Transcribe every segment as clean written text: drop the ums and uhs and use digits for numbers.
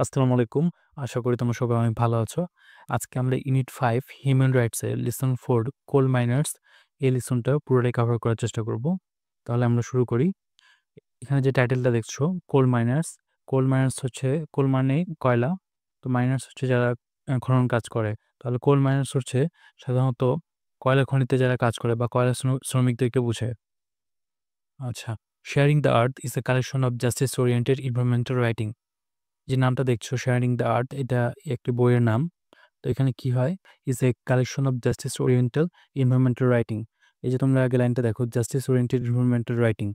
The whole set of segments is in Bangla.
আসসালামু আলাইকুম। আশা করি তোমরা সবাই অনেক ভালো আছো। আজকে আমরা ইউনিট 5 হিউম্যান রাইটস এর লেসন 4 কোল মাইনার্স এই লেসনটা পুরোটাই কভার করার চেষ্টা করব। তাহলে আমরা শুরু করি। এখানে যে টাইটেলটা দেখছো কোল মাইনার্স, কোল মাইনার্স হচ্ছে কোল মানে কয়লা। তো মাইনার্স হচ্ছে যারা খনন কাজ করে। তাহলে কোল মাইনার্স হচ্ছে সাধারণত কয়লা খনিতে যারা কাজ করে বা কয়লা শ্রমিকদেরকে বোঝায়। আচ্ছা, sharing the earth is a collection of justice oriented environmental writing. যে নামটা দেখছো শেয়ারিং দ্য আর্থ, এটা একটি বইয়ের নাম। তো এখানে কি হয়, is a collection of justice oriental environmental writing. এই যে তোমরা আগে লাইনটা দেখো, জাস্টিস ওরিয়েন্টেড এনভায়রনমেন্টাল রাইটিং,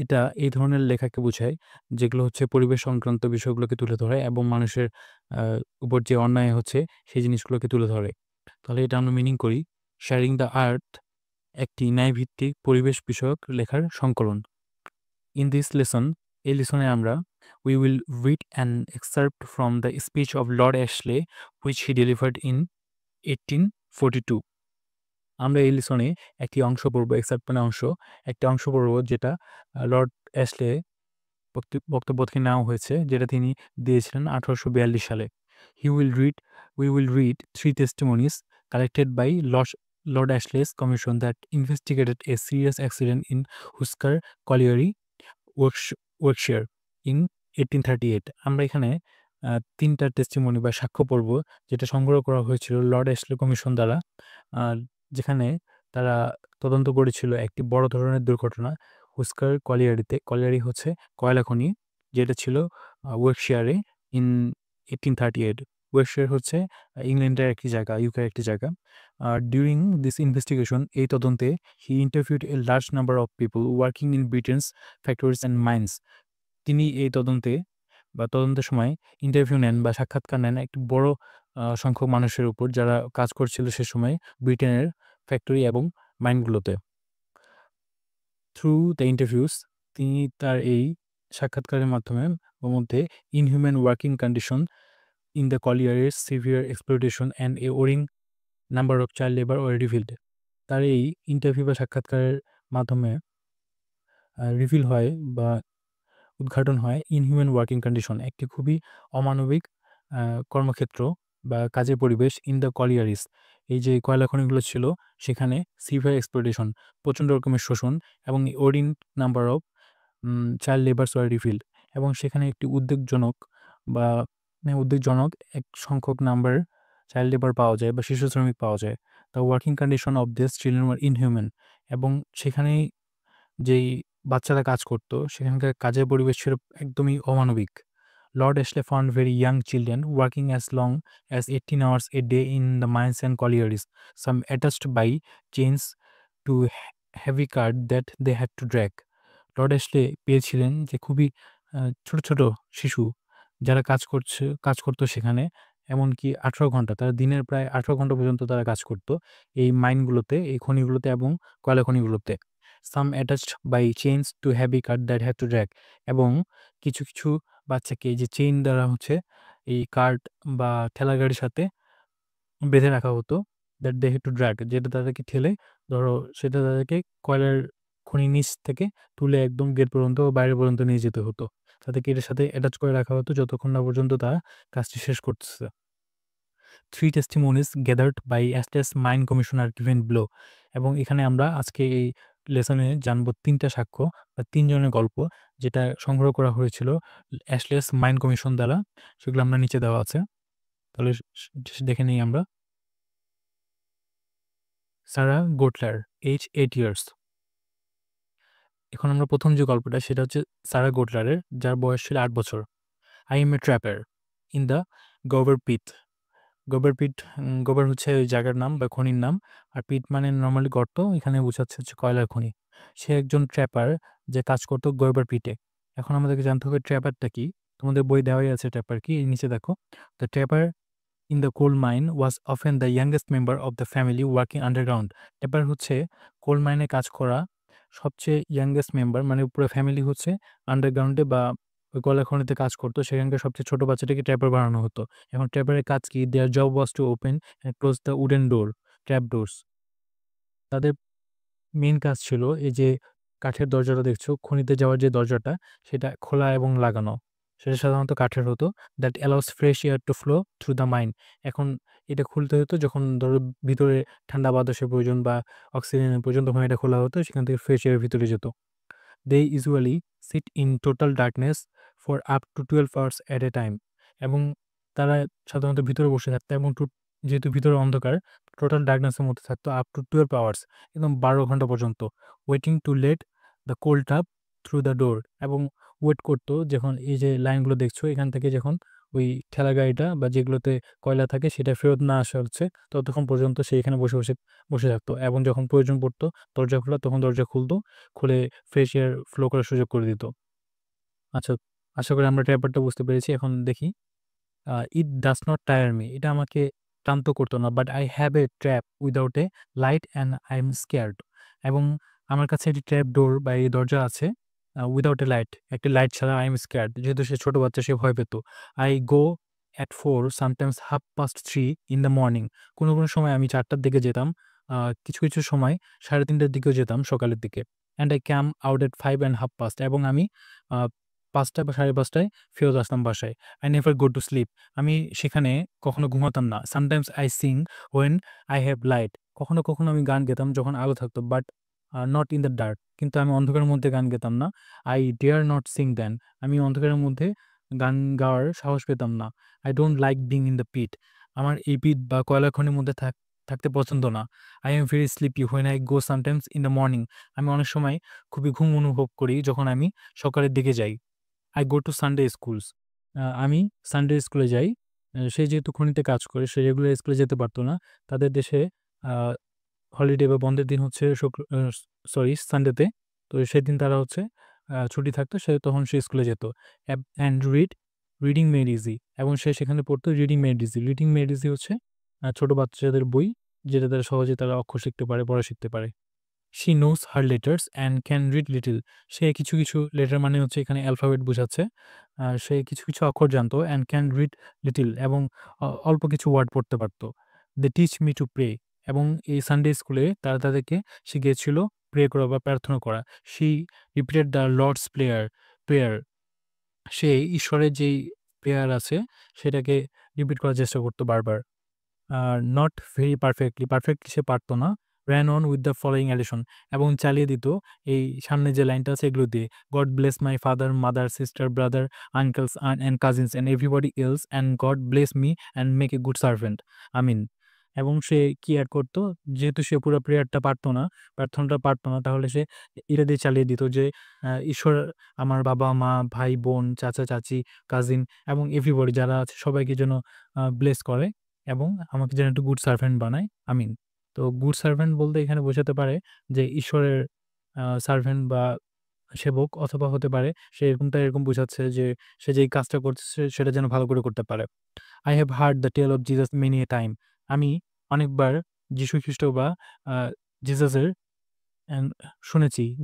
এটা এই ধরনের লেখাকে বোঝায় যেগুলো হচ্ছে পরিবেশ সংক্রান্ত বিষয়গুলোকে তুলে ধরে এবং মানুষের উপর যে অন্যায় হচ্ছে সেই জিনিসগুলোকে তুলে ধরে। তাহলে এটা আমরা মিনিং করি, শেয়ারিং দ্য আর্থ একটি ন্যায়ভিত্তিক পরিবেশ বিষয়ক লেখার সংকলন। ইন দিস লেসন, এই লেসনে আমরা we will read an excerpt from the speech of Lord Ashley which he delivered in 1842. আমরা এই লেসনে একটি অংশ পড়ব, এক্সার্প্ট মানে অংশ, একটা অংশ পড়ব যেটা লর্ড অ্যাশলে বক্তব্য থেকে নেওয়া হয়েছে, যেটা তিনি দিয়েছিলেন 1842 সালে। He will read we will read three testimonies collected by Lord Ashley's commission that investigated a serious accident in Huskar colliery Warwickshire in 1838। আমরা এখানে ৩টা টেস্টিমনি বা সাক্ষ্য পর্ব যেটা সংগ্রহ করা হয়েছিল লর্ড অ্যাশলে কমিশন দ্বারা, আর যেখানে তারা তদন্ত করেছিল একটি বড় ধরনের দুর্ঘটনা হুস্কার কলিয়ারিতে। কলিয়ারি হচ্ছে কয়লা খনি, যেটা ছিল ওয়ার্কশায়ারে ইন 1838। ওয়ার্কশায়ার হচ্ছে ইংল্যান্ডের একটি জায়গা, ইউকের একটি জায়গা। ডিউরিং দিস ইনভেস্টিগেশন, এই তদন্তে he interviewed a large number of people working in Britain's factories and mines. তিনি এই তদন্তে বা তদন্তের সময় ইন্টারভিউ নেন বা সাক্ষাৎকার নেন একটি বড় সংখ্যক মানুষের উপর যারা কাজ করছিল সে সময় ব্রিটেনের ফ্যাক্টরি এবং মাইনগুলোতে। থ্রু দ্য ইন্টারভিউস, তিনি তার এই সাক্ষাৎকারের মাধ্যমে মধ্যে inhuman working condition in the কলিয়ারের severe exploitation and a worrying number of child labour were revealed. তার এই ইন্টারভিউ বা সাক্ষাৎকারের মাধ্যমে রিভিল হয় বা উদ্ঘাটন হয় ইনহিউম্যান ওয়ার্কিং কন্ডিশন, একটি খুবই অমানবিক কর্মক্ষেত্র বা কাজের পরিবেশ ইন দ্য কলিয়ারিস। এই যে কয়লা খনিগুলো ছিল সেখানে সিভিয়ার এক্সপ্লয়টেশন, প্রচণ্ড রকমের শোষণ, এবং ওরিং number of child labours were revealed, এবং সেখানে একটি উদ্বেগজনক বা উদ্বেগজনক এক সংখ্যক নাম্বার চাইল্ড লেবার পাওয়া যায় বা শিশু শ্রমিক পাওয়া যায়। The working condition of this children were inhuman, এবং সেখানেই যেই বাচ্চারা কাজ করতো সেখানকার কাজের পরিবেশ ছিল একদমই অমানবিক। Lord Ashley found very young children working as long as 18 hours a day in the mines and collieries, some attached by chains to heavy cart that they had to drag. Lord Ashley পেয়েছিলেন যে খুবই ছোট, ছোট শিশু যারা কাজ করতো সেখানে, এমনকি 18 ঘন্টা, তারা দিনের প্রায় 18 ঘন্টা পর্যন্ত তারা কাজ করতো এই মাইনগুলোতে, এই খনিগুলোতে এবং কয়লা খনিগুলোতে। Some attached by chains to heavy cart that had to drag, এবং কিছু, কিছু বাচ্চাকে এই যে চেইন দ্বারা হচ্ছে এই কার্ট বা ঠেলা গাড়ির সাথে বেঁধে রাখা হতো, that they had to drag, যেটা তাদেরকে ঠেলে ধরো সেটা তাদেরকে কয়লার খনির নিচ থেকে তুলে একদম গেট পর্যন্ত বা বাইরে পর্যন্ত নিয়ে যেতে হতো। তাদেরকে এটার সাথে অ্যাটাচ করে রাখা হতো যতক্ষণ না পর্যন্ত তারা কাজটি শেষ করতেছে। 3 testimonies gathered by Estes Mine Commission are given below, এবং এখানে আমরা আজকে এই লেসনে জানবো 3টা সাক্ষ্য বা 3 জনের গল্প যেটা সংগ্রহ করা হয়েছিল অ্যাশলেস মাইন কমিশন দ্বারা। সেগুলো আমরা নিচে দেওয়া আছে। তাহলে দেখে নেই আমরা। সারা গোটলার, এজ 8 years। এখন আমরা প্রথম যে গল্পটা সেটা হচ্ছে সারা গোটলারের, যার বয়স ছিল 8 বছর। I am a trapper in the Gawber pit. Gawber pit, Gawber হচ্ছে ওই জায়গার নাম বা খনির নাম, আর পিট মানে নরমালি গর্ত, এখানে বোঝাচ্ছে হচ্ছে কয়লার খনি। সে একজন ট্র্যাপার যে কাজ করতো গোবার পিটে। এখন আমাদেরকে জানতে হবে ট্র্যাপারটা কি। তোমাদের বই দেওয়াই আছে ট্র্যাপার কি, এই নিচে দেখো। The trapper in the coal mine was often the youngest member of the family working underground. Trapper হচ্ছে কোল মাইনে কাজ করা সবচেয়ে ইয়াংগেস্ট মেম্বার, মানে পুরো ফ্যামিলি হচ্ছে আন্ডারগ্রাউন্ডে বা ওই কয়লা খনিতে কাজ করতো, সেখানকার সবচেয়ে ছোট বাচ্চাটাকে ট্র্যাপার বানানো হতো। এখন ট্র্যাপারের কাজ কি? দেয়ার job was to open and close the wooden door, trap doors. তাদের মেইন কাজ ছিল এই যে কাঠের দরজাটা দেখছো, খনিতে যাওয়ার যে দরজাটা, সেটা খোলা এবং লাগানো। সেটা সাধারণত কাঠের হতো। That allows fresh air to flow through the mine. এখন এটা খুলতে হতো যখন ধরো ভিতরে ঠান্ডা বাতাসের প্রয়োজন বা অক্সিজেনের প্রয়োজন, তখন এটা খোলা হতো, সেখান থেকে ফ্রেশ এয়ার ভিতরে যেত। They usually sit in total darkness for up to 12 hours at a time. এবং তারা সাধারণত ভিতরে বসে থাকতো এবং যেহেতু ভিতরে অন্ধকার, টোটাল ডার্কনেসের মধ্যে থাকতো আপ টু 12 আওয়ার্স, একদম 12 ঘন্টা পর্যন্ত। Waiting to let the cold up through the door. এবং ওয়েট করতো যখন এই যে লাইনগুলো দেখছো এখান থেকে, যখন ওই ঠেলা গাড়িটা বা যেগুলোতে কয়লা থাকে সেটা ফেরত না আসা হচ্ছে, ততক্ষণ পর্যন্ত সে এখানে বসে বসে বসে থাকতো। এবং যখন প্রয়োজন পড়তো দরজা খোলা, তখন দরজা খুলতো, খুলে ফ্রেশ এয়ার ফ্লো করার সুযোগ করে দিত। আচ্ছা, আশা করি আমরা ব্যাপারটা বুঝতে পেরেছি। এখন দেখি, it does not tyre me. এটা আমাকে ক্লান্ত করতো না। But I have a trap without a light and I am scared. এবং আমার কাছে একটি ট্র্যাপ ডোর বা এই দরজা আছে উইদাউট এ লাইট, একটি লাইট ছাড়া। আই এম স্কেয়ার্ড, যেহেতু সে ছোট বাচ্চা, সে ভয় পেত। I go at 4, sometimes 3:30 in the morning. কোনো কোনো সময় আমি 4টার দিকে যেতাম, কিছু কিছু সময় 3:30টার দিকেও যেতাম সকালের দিকে। And I came out at 5:30, এবং আমি 5টা বা 5:30টায় ফেরত আসতাম বাসায়। I never go to sleep. আমি সেখানে কখনো ঘুমাতাম না। Sometimes I sing when I have light. কখনো কখনো আমি গান গেতাম যখন আলো থাকতো, but not in the dark. কিন্তু আমি অন্ধকারের মধ্যে গান গেতাম না। I dare not sing then. আমি অন্ধকারের মধ্যে গান গাওয়ার সাহস পেতাম না। I don't like being in the পিট। আমার এই পিট বা কয়লা খনির মধ্যে থাকতে পছন্দ না। I am very sleepy when I go sometimes in the morning. আমি অনেক সময় খুবই ঘুম অনুভব করি যখন আমি সকালের দিকে যাই। I go to Sunday schools. আমি সানডে স্কুলে যাই। সে যেহেতু খনিতে কাজ করে, সে রেগুলার স্কুলে যেতে পারত না। তাদের দেশে আ হলিডে বা বন্ধের দিন হচ্ছে সানডেতে। তো সেদিন তারা হচ্ছে ছুটি থাকতো, তখন সে স্কুলে যেত। And reading made easy. এবং সে সেখানে পড়তো reading made easy. Reading made easy হচ্ছে ছোট বাচ্চাদের বই, যেটা তারা সহজে তারা অক্ষর শিখতে পারে, পড়া শিখতে পারে। She knows her letters and can read little. সে কিছু কিছু লেটার মানে হচ্ছে এখানে অ্যালফাবেট বোঝাচ্ছে। সে কিছু কিছু অক্ষর জানতো। অ্যান্ড ক্যান রিড লিটল, এবং অল্প কিছু ওয়ার্ড পড়তে পারতো। দে টিচ মি টু প্রে। এবং এই সানডে স্কুলে তারা তাদেরকে শিখিয়েছিল প্রে করা বা প্রার্থনা করা। She repeated the Lord's prayer. সে ঈশ্বরের যেই প্রেয়ার আছে সেটাকে রিপিট করার চেষ্টা করতো বারবার। নট ভেরি পারফেক্টলি সে পারত না। ran on with the following allusion, এবং চালিয়ে দিত এই সামনে যে লাইনটা আছে এগুলো দিয়ে। God bless my father, mother, sister, brother, uncles and cousins and everybody else, and God bless me and make a good servant, amen. এবং সে কি অ্যাড করতো, যেহেতু সে পুরো প্রেয়ারটা পারতো না, প্রার্থনাটা পারতো না, তাহলে সে এটা দিয়ে চালিয়ে দিত যে ঈশ্বর আমার বাবা মা, ভাই বোন, চাচা চাচি, কাজিন এবং এভরিবডি যারা আছে সবাইকে যেন ব্লেস করে, এবং আমাকে যেন একটু গুড সার্ভেন্ট বানায়, আমিন। তো গুড সার্ভেন্ট বলতে এখানে বোঝাতে পারে যে ঈশ্বরের সার্ভেন্ট বা সেবক, অথবা হতে পারে সে এরকম বোঝাচ্ছে যে সে যেই কাজটা করছে সেটা যেন ভালো করে করতে পারে। I have heard the tale of Jesus many a time. আমি অনেকবার যীশু খ্রিস্ট বা আ জিসাসের অ্যান্ড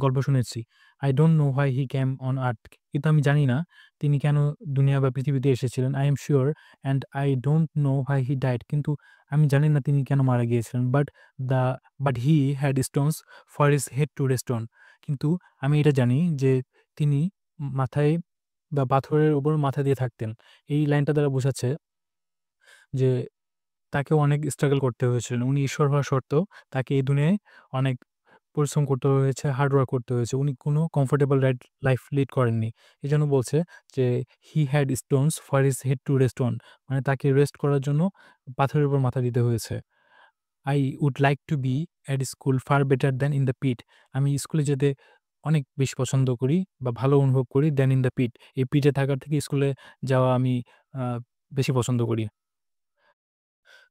গল্প শুনেছি। I don't know why he came on earth. কিন্তু আমি জানি না তিনি কেন দুনিয়া বা পৃথিবীতে এসেছিলেন। I am sure and I don't know why he died. কিন্তু আমি জানি না তিনি কেন মারা গিয়েছিলেন। The but he had stones for his head to rest on. কিন্তু আমি এটা জানি যে তিনি মাথায় বা পাথরের উপর মাথা দিয়ে থাকতেন। এই লাইনটা দ্বারা বোঝাচ্ছে যে তাকেও অনেক স্ট্রাগল করতে হয়েছিল। উনি ঈশ্বর হওয়া সত্ত্বেও তাকে এই দুনিয়ায় অনেক পরিশ্রম করতে হয়েছে, হার্ড ওয়ার্ক করতে হয়েছে। উনি কোনো কমফোর্টেবল লাইফ লিড করেননি। এজন্য বলছে যে he had Stones for his head to rest on. মানে তাকে রেস্ট করার জন্য পাথরের উপর মাথা দিতে হয়েছে। I would like to be at school far better than in the pit. আমি স্কুলে যেতে অনেক বেশি পছন্দ করি বা ভালো অনুভব করি দ্যান ইন দ্য পিট। এই পিটে থাকার থেকে স্কুলে যাওয়া আমি আ বেশি পছন্দ করি।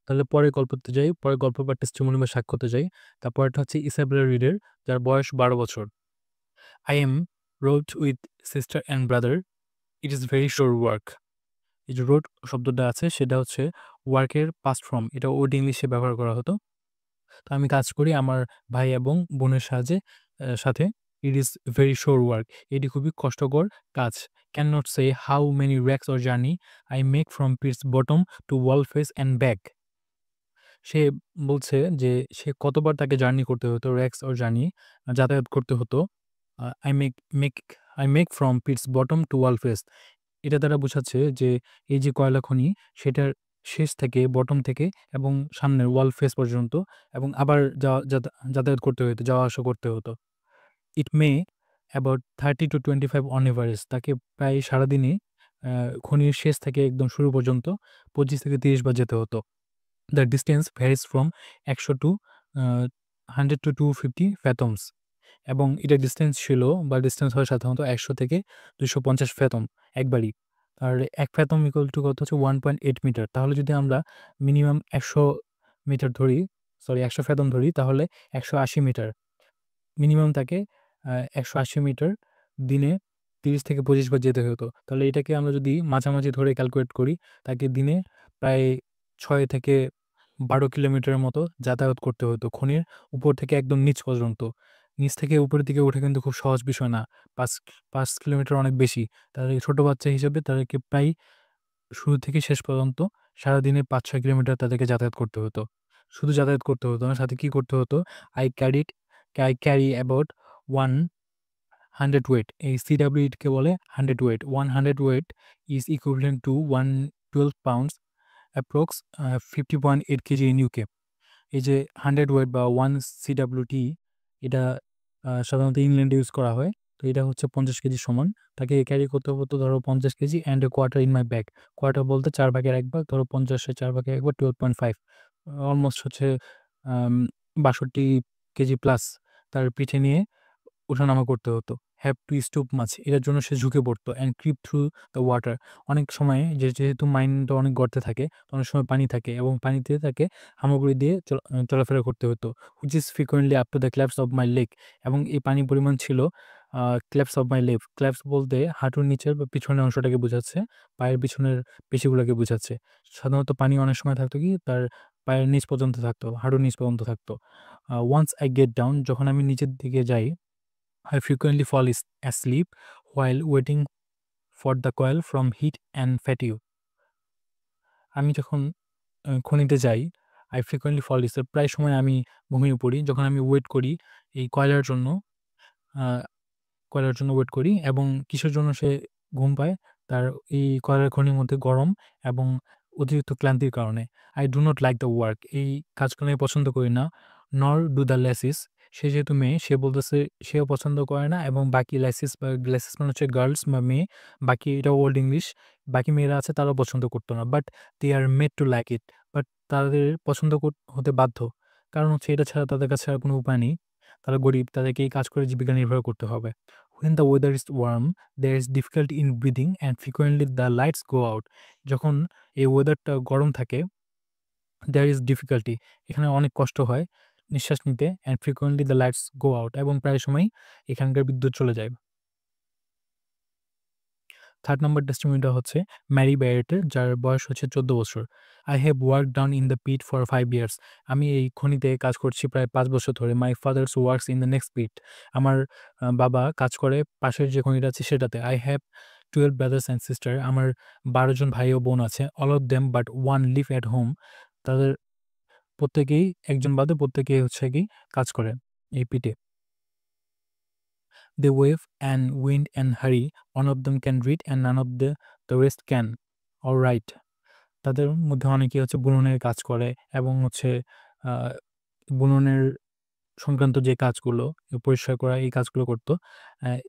তাহলে পরের গল্পতে যাই। পরের গল্প বা টেস্টিমনি বা সাক্ষ্যতে যাই। তারপরেরটা হচ্ছে ইসাবেলা রিডের, যার বয়স ১২ বছর। I am wrote with sister and brother. It is very sure work. এই যে wrote শব্দটা আছে সেটা হচ্ছে ওয়ার্কের পাস্ট ফর্ম। এটা ওল্ড ইংলিশে ব্যবহার করা হতো। তো আমি কাজ করি আমার ভাই এবং বোনের সাথে। It is very sure work. এটি খুবই কষ্টকর কাজ। Cannot say how many wrecks or journey I make from pit's bottom to wall face and back. সে বলছে যে সে কতবার তাকে জার্নি করতে হতো, র‍্যাকস অর জার্নি যাতায়াত করতে হতো। Uh I make make I make from pit's bottom to wall face. এটা দ্বারা বোঝাচ্ছে যে এই যে কয়লা খনি সেটার শেষ থেকে বটম থেকে এবং সামনের ওয়াল ফেস পর্যন্ত এবং আবার যাতায়াত করতে হতো, যাওয়া আসা করতে হতো। ইট মে অ্যাবাউট 30 to 25 অন এভারেজ। তাকে প্রায় সারাদিনে খনির শেষ থেকে একদম শুরু পর্যন্ত 25 থেকে 30 বার যেতে হতো। The distance varies from 100 to 100 to 250 fathoms। এবং এটার ডিসটেন্স ছিল বা ডিসটেন্স হয় সাধারণত ১০০ থেকে ২৫০ ফ্যাথম একবারই। আর ১ ফ্যাথম ইকুয়াল টু কত হচ্ছে 1.8 মিটার। তাহলে যদি আমরা মিনিমাম ১০০ মিটার ধরি, সরি ১০০ ফ্যাথম ধরি তাহলে ১৮০ মিটার। মিনিমাম তাকে ১৮০ মিটার দিনে ৩০ থেকে ২৫ বার যেতে হতো। তাহলে এটাকে আমরা যদি মাঝামাঝি ধরে ক্যালকুলেট করি, তাকে দিনে প্রায় ৬ থেকে ১২ কিলোমিটারের মতো যাতায়াত করতে হতো খনির উপর থেকে একদম নিচ পর্যন্ত। নিচ থেকে উপরের দিকে ওঠা কিন্তু খুব সহজ বিষয় না। ৫ কিলোমিটার অনেক বেশি। তাহলে ছোট বাচ্চা হিসেবে তাদেরকে প্রায় শুরু থেকে শেষ পর্যন্ত সারাদিনে ৫-৬ কিলোমিটার তাদেরকে যাতায়াত করতে হতো। শুধু যাতায়াত করতে হতো না, সাথে কি করতে হতো? I carry about 100 weight. এই CWT কে বলে 100 weight. 100 weight is equivalent to 112 pounds, approx 50.8 KG in UK। এই যে 100 ওয়েট বা 1 CWT, এটা সাধারণত ইংল্যান্ডে ইউজ করা হয়। তো এটা হচ্ছে ৫০ কেজি সমান। তাকে ক্যারি করতে হতো ধরো ৫০ KG and a quarter in my bag. Quarter বলতে ৪ ভাগের ১ ভাগ, ধরো ৫০ এর ৪ ভাগের ১ ভাগ 12.5, অলমোস্ট হচ্ছে আম ৬২ কেজি প্লাস তার পিঠে নিয়ে ওঠানামা করতে হতো। হ্যাভ টু স্টুপ মাচ, এটার জন্য সে ঝুঁকে পড়তো and creep through the water. অনেক সময় যেহেতু মাইনটা অনেক গর্তে থাকে, অনেক সময় পানি থাকে এবং পানিতে তাকে হামাগুড়ি দিয়ে চলাফেরা করতে হতো। Which is frequently up to the claps of my leg. এবং এই পানির পরিমাণ ছিল claps of my leg. Claps বলতে হাঁটুর নিচের বা পিছনের অংশটাকে বোঝাচ্ছে, পায়ের পিছনের পেশিগুলোকে বোঝাচ্ছে। সাধারণত পানি অনেক সময় থাকতো কি তার পায়ের নিচ পর্যন্ত থাকতো, হাঁটুর নিচ পর্যন্ত থাকতো। ওয়ান্স আই গেট ডাউন, যখন আমি নিচের দিকে যাই, I frequently fall asleep while waiting for the coil from heat and fatigue। আমি যখন খনিতে যাই, I frequently fall asleep, প্রায় সময় আমি ঘুমিয়ে পড়ি যখন আমি ওয়েট করি এই কয়লার জন্য। আ কয়লার জন্য ওয়েট করি এবং কিসের জন্য সে ঘুম পায়? তার এই কয়লার খনির মধ্যে গরম এবং অতিরিক্ত ক্লান্তির কারণে। I do not like the work, এই কাজগুলো আমি পছন্দ করি না। নর ডু দ্য লেসিস, সে যেহেতু মেয়ে সে বলতেছে সেও পছন্দ করে না এবং বাকি লেসিস বা লেসিস মানে হচ্ছে গার্লস বা মেয়ে, বাকি এটা ওল্ড ইংলিশ, বাকি মেয়েরা আছে তারাও পছন্দ করতো না। But they are made to like it, but তাদের পছন্দ হতে বাধ্য। কারণ হচ্ছে এটা ছাড়া তাদের কাছে আর কোনো উপায় নেই। তারা গরিব, তাদেরকে এই কাজ করে জীবিকা নির্বাহ করতে হবে। When the weather is warm, there is difficulty in breathing and frequently the lights go out। যখন এই ওয়েদারটা গরম থাকে, there is difficulty, এখানে অনেক কষ্ট হয় নিঃশ্বাস নিতে, and frequently the lights go out, এবং প্রায় সময়ই এখানকার বিদ্যুৎ চলে যায়। 3rd নাম্বার টেস্টিমনিটা হচ্ছে ম্যারি ব্যারেটের, যার বয়স হচ্ছে ১৪ বছর। I have work down in the pit for 5 years. আমি এই খনিতে কাজ করছি প্রায় ৫ বছর ধরে। My father's works in the next pit. আমার বাবা কাজ করে পাশের যে খনিটা আছে সেটাতে। I have 12 brothers and sister. আমার ১২ জন ভাই ও বোন আছে। All of them but one live at home. তাদের প্রত্যেকেই, একজন বাদে প্রত্যেকেই হচ্ছে কি কাজ করে এই পিটে। They wave and wind and hurry. One of them can read and none of the rest can or write। তাদের মধ্যে অনেকেই হচ্ছে বুননের কাজ করে এবং হচ্ছে আ বুননের সংক্রান্ত যে কাজগুলো, পরিষ্কার করা এই কাজগুলো করত।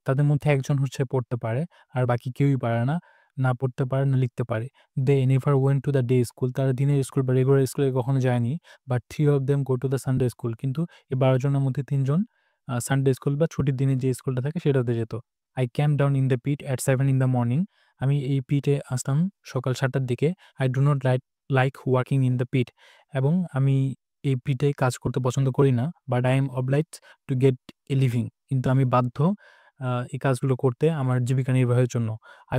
তাদের মধ্যে একজন হচ্ছে পড়তে পারে আর বাকি কেউই পারে না। না পড়তে পারে না লিখতে পারে। They never went to the day school। তারা দিনের স্কুল বা রেগুলার স্কুলে কখনো যায়নি। But 3 of them go to the Sunday school। কিন্তু এই ১২ জনের মধ্যে ৩ জন সানডে স্কুল বা ছুটির দিনে যে স্কুলটা থাকে সেটাতে যেত। I came down in the pit at 7 in the morning। আমি এই পিটে আসতাম সকাল ৭ টার দিকে। I do not like working in the pit। এবং আমি এই পিটে কাজ করতে পছন্দ করি না। But I am obliged to get a living। কিন্তু আমি বাধ্য এই কাজগুলো করতে আমার জীবিকা নির্বাহের জন্য।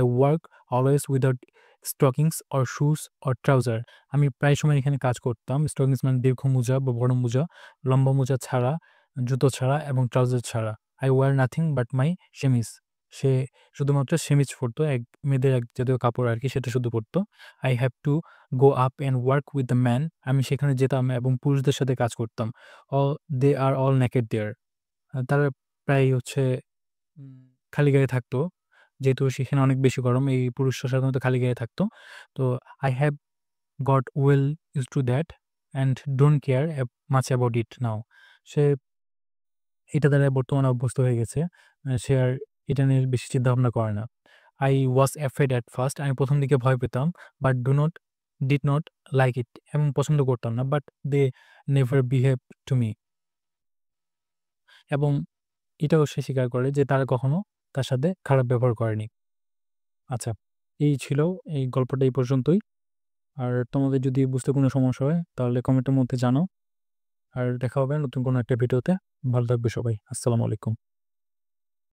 I work always without stockings or shoes or trouser। আমি প্রায় সময় এখানে কাজ করতাম। stockings মানে দীর্ঘ মোজা বা বড় মোজা, লম্বা মোজা ছাড়া, জুতো ছাড়া এবং ট্রাউজার ছাড়া। I wear nothing but my chemise। সে শুধুমাত্র সেমিজ পরতো, মেয়েদের এক জাতীয় কাপড় আরকি, সেটা শুধু পরতো। I have to go up and work with the man। আমি সেখানে যেতাম এবং পুরুষদের সাথে কাজ করতাম। They are all naked there। তারা প্রায় হচ্ছে খালি গায়ে থাকতো। যেহেতু সেখানে অনেক বেশি গরম, এই পুরুষরা সাধারণত খালি গায়ে থাকতো। তো I have got well used to that and don't care much about it now. সে এটা দ্বারা বর্তমানে অভ্যস্ত হয়ে গেছে। সে আর এটা নিয়ে বেশি চিন্তাভাবনা করে না। I was afraid at first, আমি ১ম দিকে ভয় পেতাম, but did not like it, এবং পছন্দ করতাম না। But they never behaved to me, এবং এটাও সে স্বীকার করে যে তারা কখনো তার সাথে খারাপ ব্যবহার করেনি। আচ্ছা, এই ছিল এই গল্পটা এই পর্যন্তই। আর তোমাদের যদি বুঝতে কোনো সমস্যা হয় তাহলে কমেন্টের মধ্যে জানাও। আর দেখা হবে নতুন কোনো একটা ভিডিওতে। ভালো থাকবে সবাই। আসসালামু আলাইকুম।